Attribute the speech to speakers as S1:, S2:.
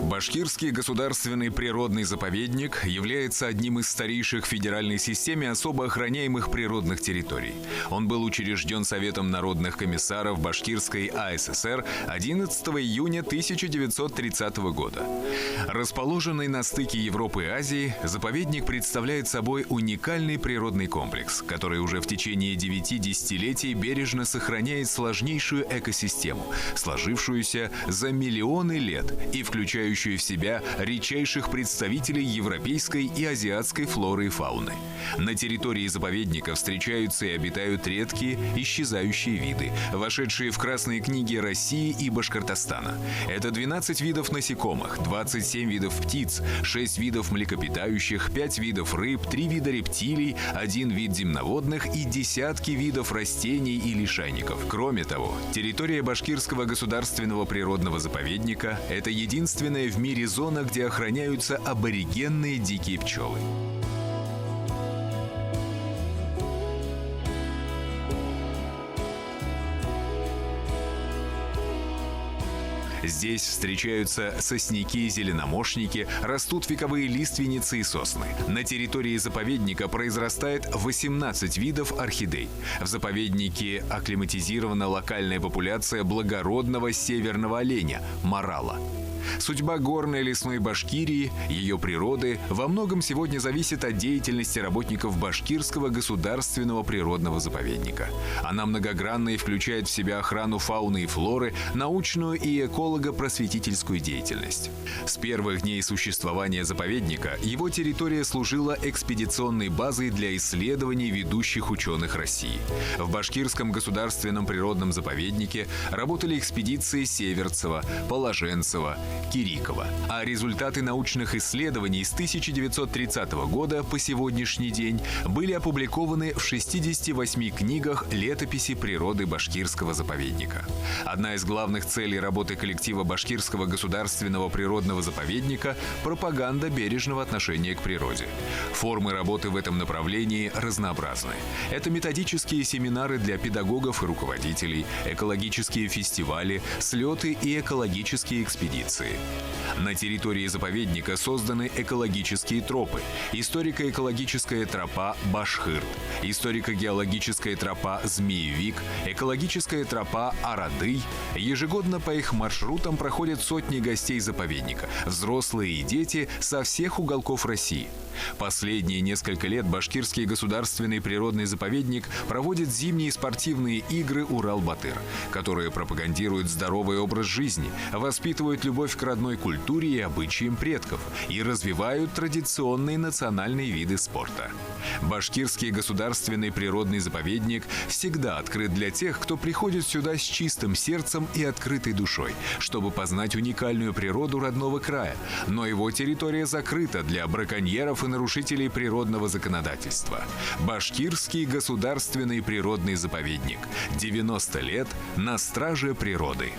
S1: Башкирский государственный природный заповедник является одним из старейших в федеральной системе особо охраняемых природных территорий. Он был учрежден Советом народных комиссаров Башкирской АССР 11 июня 1930 года. Расположенный на стыке Европы и Азии, заповедник представляет собой уникальный природный комплекс, который уже в течение 9 десятилетий бережно сохраняет сложнейшую экосистему, сложившуюся за миллионы лет и включающую в себя редчайших представителей европейской и азиатской флоры и фауны. На территории заповедника встречаются и обитают редкие, исчезающие виды, вошедшие в красные книги России и Башкортостана. Это 12 видов насекомых, 27 видов птиц, 6 видов млекопитающих, 5 видов рыб, 3 вида рептилий, 1 вид земноводных и десятки видов растений и лишайников. Кроме того, территория Башкирского государственного природного заповедника – это единственная в мире зона, где охраняются аборигенные дикие пчелы. Здесь встречаются сосняки и зеленомошники, растут вековые лиственницы и сосны. На территории заповедника произрастает 18 видов орхидей. В заповеднике акклиматизирована локальная популяция благородного северного оленя – морала. Судьба горной лесной Башкирии, ее природы во многом сегодня зависит от деятельности работников Башкирского государственного природного заповедника. Она многогранна и включает в себя охрану фауны и флоры, научную и эколого-просветительскую деятельность. С первых дней существования заповедника его территория служила экспедиционной базой для исследований ведущих ученых России. В Башкирском государственном природном заповеднике работали экспедиции Северцева, Положенцева, Кирикова. А результаты научных исследований с 1930 года по сегодняшний день были опубликованы в 68 книгах летописи природы Башкирского заповедника. Одна из главных целей работы коллектива Башкирского государственного природного заповедника – пропаганда бережного отношения к природе. Формы работы в этом направлении разнообразны. Это методические семинары для педагогов и руководителей, экологические фестивали, слеты и экологические экспедиции. На территории заповедника созданы экологические тропы, историко-экологическая тропа Башхырт, историко-геологическая тропа Змеевик, экологическая тропа Арадый. Ежегодно по их маршрутам проходят сотни гостей заповедника, взрослые и дети со всех уголков России. Последние несколько лет Башкирский государственный природный заповедник проводит зимние спортивные игры «Урал-Батыр», которые пропагандируют здоровый образ жизни, воспитывают любовь к родной культуре и обычаям предков и развивают традиционные национальные виды спорта. Башкирский государственный природный заповедник всегда открыт для тех, кто приходит сюда с чистым сердцем и открытой душой, чтобы познать уникальную природу родного края. Но его территория закрыта для браконьеров и нарушителей природного законодательства. Башкирский государственный природный заповедник. 90 лет на страже природы.